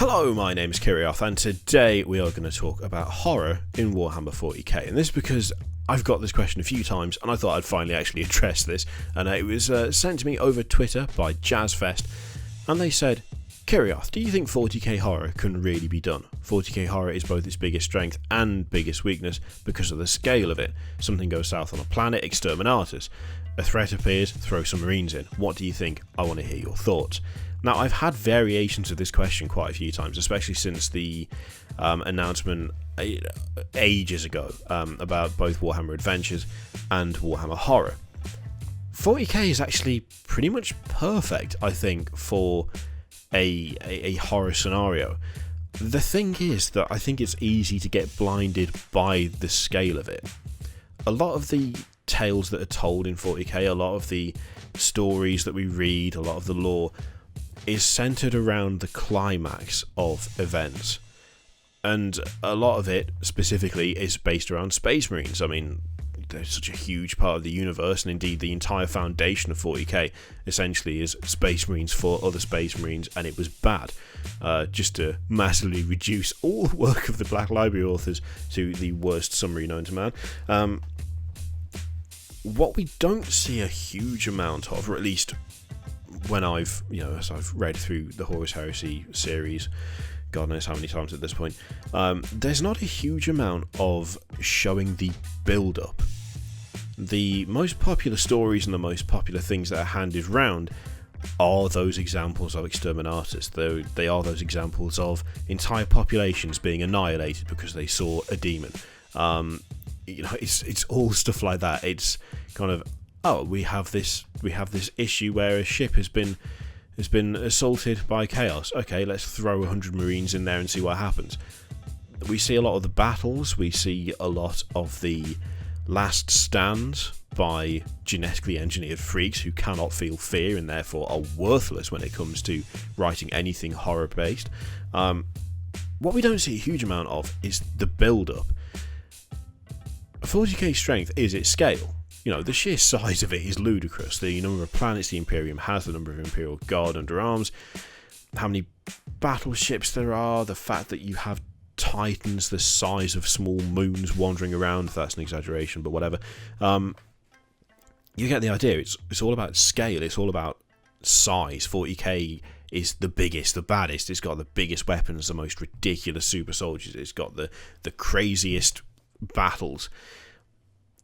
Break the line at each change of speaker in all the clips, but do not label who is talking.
Hello, my name is Kirioth, and today we are going to talk about horror in Warhammer 40k. And this is because I've got this question a few times, and I thought I'd finally actually address this. And it was sent to me over Twitter by JazzFest, and they said, Kirioth, do you think 40k horror can really be done? 40k horror is both its biggest strength and biggest weakness because of the scale of it. Something goes south on a planet, exterminatus. A threat appears, throw some marines in. What do you think? I want to hear your thoughts. Now, I've had variations of this question quite a few times, especially since the announcement ages ago about both Warhammer Adventures and Warhammer Horror. 40k is actually pretty much perfect, I think, for a horror scenario. The thing is that I think it's easy to get blinded by the scale of it. A lot of the tales that are told in 40k, a lot of the stories that we read, a lot of the lore is centered around the climax of events, and a lot of it specifically is based around Space Marines. I mean, they're such a huge part of the universe, and indeed the entire foundation of 40k essentially is Space Marines for other Space Marines, and it was bad, just to massively reduce all the work of the Black Library authors to the worst summary known to man. What we don't see a huge amount of, or at least when as I've read through the Horus Heresy series, God knows how many times at this point, there's not a huge amount of showing the build-up. The most popular stories and the most popular things that are handed round are those examples of exterminatus. They are those examples of entire populations being annihilated because they saw a demon. It's all stuff like that. It's kind of, we have this issue where a ship has been assaulted by chaos. Okay, let's throw 100 marines in there and see what happens. We see a lot of the battles. We see a lot of the last stands by genetically engineered freaks who cannot feel fear and therefore are worthless when it comes to writing anything horror based. What we don't see a huge amount of is the build up. 40k strength is its scale. The sheer size of it is ludicrous. The number of planets the Imperium has, the number of Imperial Guard under arms, how many battleships there are, the fact that you have titans the size of small moons wandering around. That's an exaggeration, but whatever. You get the idea. It's all about scale. It's all about size. 40k is the biggest, the baddest. It's got the biggest weapons, the most ridiculous super soldiers. It's got the craziest battles.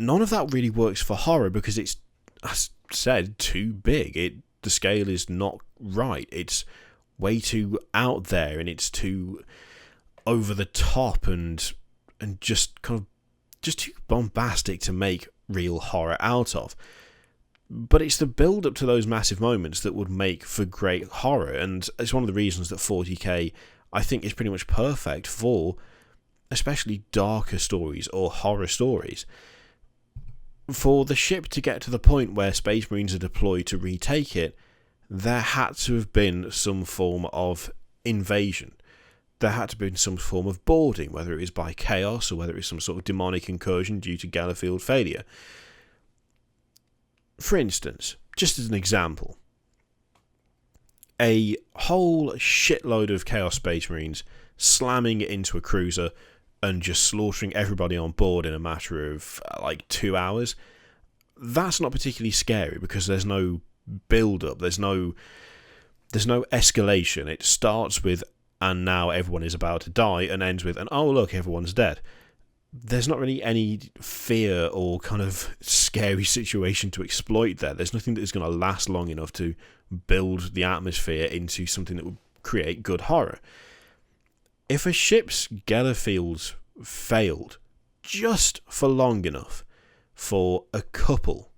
None of that really works for horror because it's, as said, too big. The scale is not right. It's way too out there, and it's too over the top and just too bombastic to make real horror out of. But it's the build up to those massive moments that would make for great horror, and it's one of the reasons that 40k I think is pretty much perfect for especially darker stories or horror stories. For the ship to get to the point where Space Marines are deployed to retake it, there had to have been some form of invasion. There had to have been some form of boarding, whether it was by chaos or whether it was some sort of demonic incursion due to Gallifeld failure. For instance, just as an example, a whole shitload of Chaos Space Marines slamming into a cruiser and just slaughtering everybody on board in a matter of 2 hours, that's not particularly scary because there's no build-up, there's no escalation. It starts with, and now everyone is about to die, and ends with, and oh look, everyone's dead. There's not really any fear or kind of scary situation to exploit there. There's nothing that is going to last long enough to build the atmosphere into something that would create good horror. If a ship's Gellerfields failed just for long enough for a couple,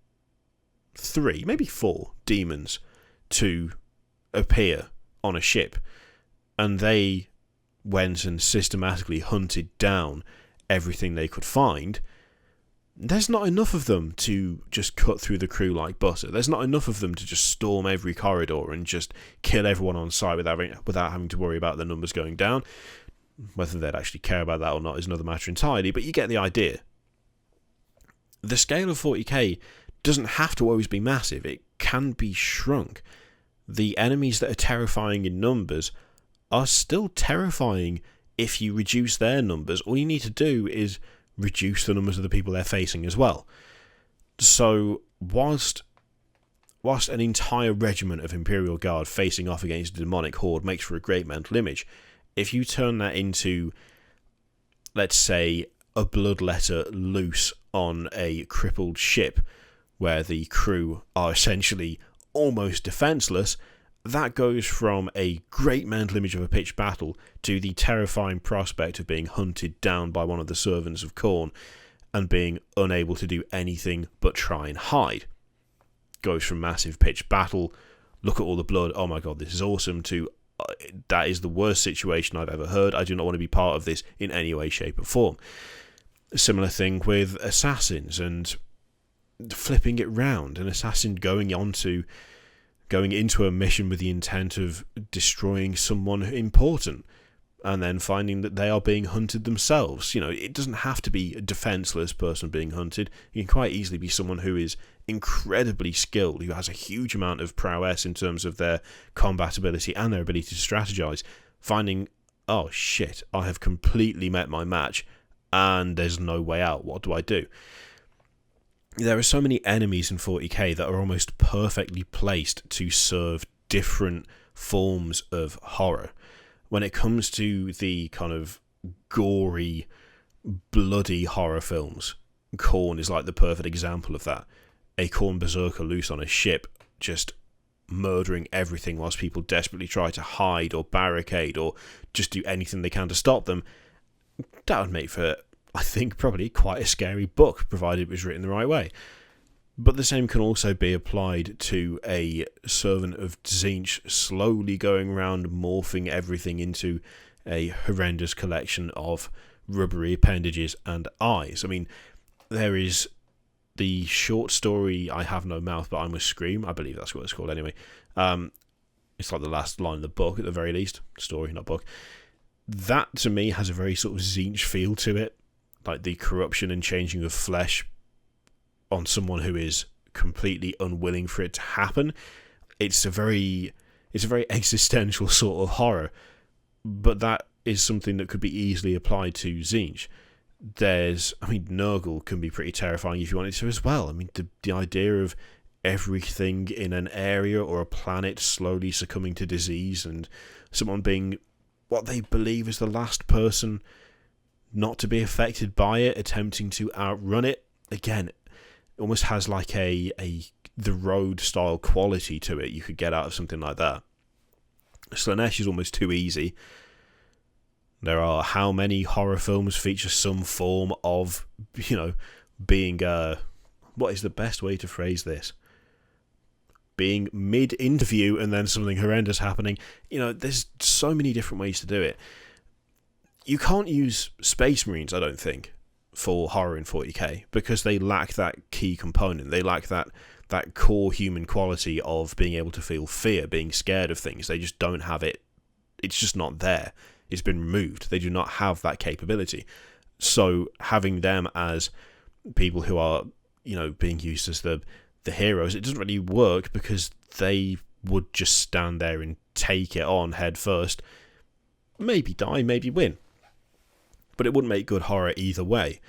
3, maybe 4 demons to appear on a ship, and they went and systematically hunted down everything they could find, there's not enough of them to just cut through the crew like butter. There's not enough of them to just storm every corridor and just kill everyone on sight without having to worry about the numbers going down. Whether they'd actually care about that or not is another matter entirely, but you get the idea. The scale of 40k doesn't have to always be massive. It can be shrunk. The enemies that are terrifying in numbers are still terrifying if you reduce their numbers. All you need to do is reduce the numbers of the people they're facing as well. So whilst an entire regiment of Imperial Guard facing off against a demonic horde makes for a great mental image, if you turn that into, let's say, a bloodletter loose on a crippled ship where the crew are essentially almost defenceless, that goes from a great mental image of a pitched battle to the terrifying prospect of being hunted down by one of the servants of Khorne and being unable to do anything but try and hide. Goes from massive pitched battle, look at all the blood, oh my god, this is awesome, to that is the worst situation I've ever heard, I do not want to be part of this in any way, shape or form. A similar thing with assassins and flipping it round, an assassin going into a mission with the intent of destroying someone important and then finding that they are being hunted themselves. It doesn't have to be a defenseless person being hunted. It can quite easily be someone who is incredibly skilled, who has a huge amount of prowess in terms of their combat ability and their ability to strategize, finding, oh shit, I have completely met my match and there's no way out. What do I do? There are so many enemies in 40k that are almost perfectly placed to serve different forms of horror. When it comes to the kind of gory, bloody horror films, Khorne is like the perfect example of that. A Khorne berserker loose on a ship, just murdering everything whilst people desperately try to hide or barricade or just do anything they can to stop them. That would make for, I think, probably quite a scary book, provided it was written the right way. But the same can also be applied to a servant of Tzeentch slowly going around morphing everything into a horrendous collection of rubbery appendages and eyes. I mean, there is the short story I Have No Mouth But I Must Scream. I believe that's what it's called anyway. It's like the last line of the book at the very least. Story, not book. That to me has a very sort of Tzeentch feel to it. Like the corruption and changing of flesh on someone who is completely unwilling for it to happen. It's a very existential sort of horror, but that is something that could be easily applied to Tzeentch. Nurgle can be pretty terrifying if you wanted to as well. I mean, the idea of everything in an area or a planet slowly succumbing to disease and someone being what they believe is the last person not to be affected by it, attempting to outrun it. Again, it almost has like the Road style quality to it you could get out of something like that. Slaanesh is almost too easy. There are how many horror films feature some form of, being, what is the best way to phrase this? Being mid-interview and then something horrendous happening. There's so many different ways to do it. You can't use Space Marines, I don't think, for horror in 40k, because they lack that key component. They lack that core human quality of being able to feel fear, being scared of things. They just don't have it. It's just not there. It's been removed. They do not have that capability. So having them as people who are, being used as the heroes, it doesn't really work because they would just stand there and take it on head first. Maybe die, maybe win. But it wouldn't make good horror either way.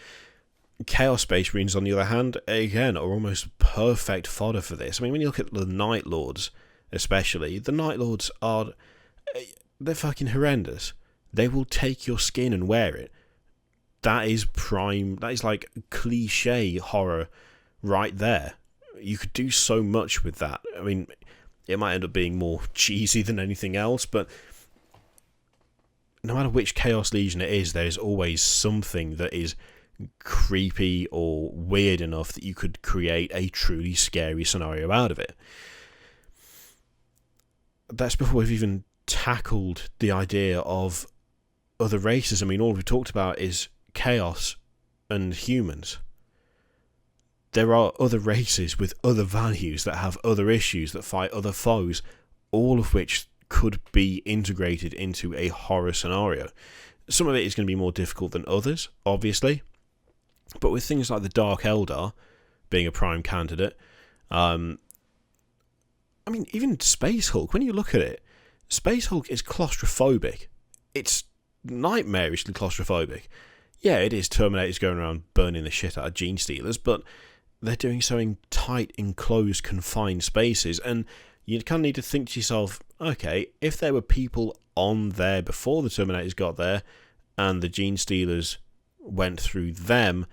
Chaos Space Marines, on the other hand, again, are almost perfect fodder for this. I mean, when you look at the Night Lords, especially, the Night Lords they're fucking horrendous. They will take your skin and wear it. That is like cliche horror right there. You could do so much with that. I mean, it might end up being more cheesy than anything else, but no matter which Chaos Legion it is, there's always something that is creepy or weird enough that you could create a truly scary scenario out of it. That's before we've even tackled the idea of other races. I mean, all we've talked about is chaos and humans. There are other races with other values that have other issues, that fight other foes, all of which could be integrated into a horror scenario. Some of it is going to be more difficult than others, obviously, but with things like the Dark Eldar being a prime candidate, even Space Hulk, when you look at it, Space Hulk is claustrophobic. It's nightmarishly claustrophobic. Yeah, it is Terminators going around burning the shit out of Gene Stealers, but they're doing so in tight, enclosed, confined spaces, and you kind of need to think to yourself, okay, if there were people on there before the Terminators got there, and the Gene Stealers went through them,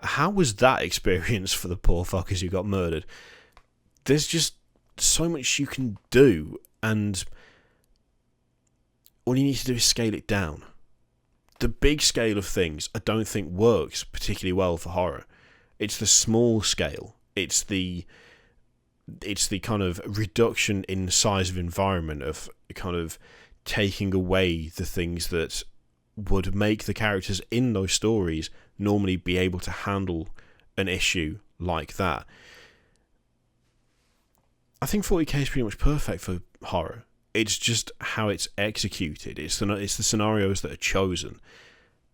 how was that experience for the poor fuckers who got murdered? There's just so much you can do, and all you need to do is scale it down. The big scale of things I don't think works particularly well for horror. It's the small scale. It's the kind of reduction in size of environment, of kind of taking away the things that would make the characters in those stories normally be able to handle an issue like that. I think 40k is pretty much perfect for horror. It's just how it's executed. It's the scenarios that are chosen.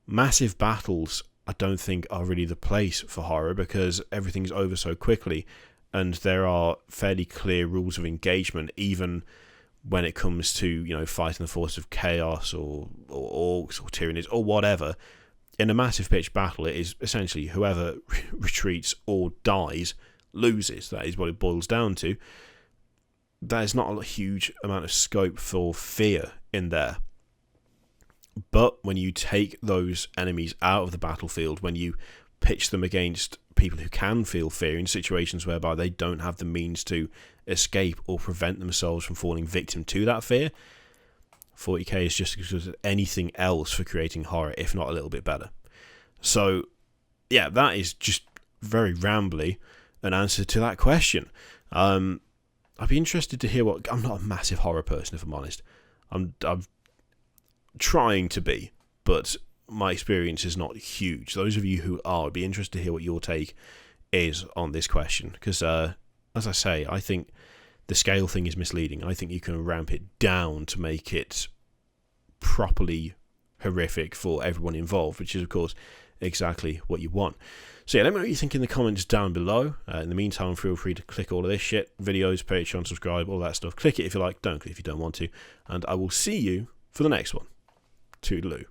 Massive battles, I don't think, are really the place for horror because everything's over so quickly, and there are fairly clear rules of engagement, even when it comes to, you know, fighting the force of chaos or orcs or tyrannies or whatever. In a massive pitched battle, it is essentially whoever retreats or dies loses. That is what it boils down to. There's not a huge amount of scope for fear in there. But when you take those enemies out of the battlefield, when you pitch them against people who can feel fear in situations whereby they don't have the means to escape or prevent themselves from falling victim to that fear, 40k is just as good as anything else for creating horror, if not a little bit better. So, yeah, that is just very rambly an answer to that question. I'd be interested to hear what... I'm not a massive horror person, if I'm honest. I'm trying to be, but my experience is not huge. Those of you who are, I'd be interested to hear what your take is on this question, because, as I say, I think the scale thing is misleading. I think you can ramp it down to make it properly horrific for everyone involved, which is, of course, exactly what you want. So yeah, let me know what you think in the comments down below. In the meantime, feel free to click all of this shit, videos, Patreon, subscribe, all that stuff. Click it if you like, don't click if you don't want to, and I will see you for the next one. Toodaloo.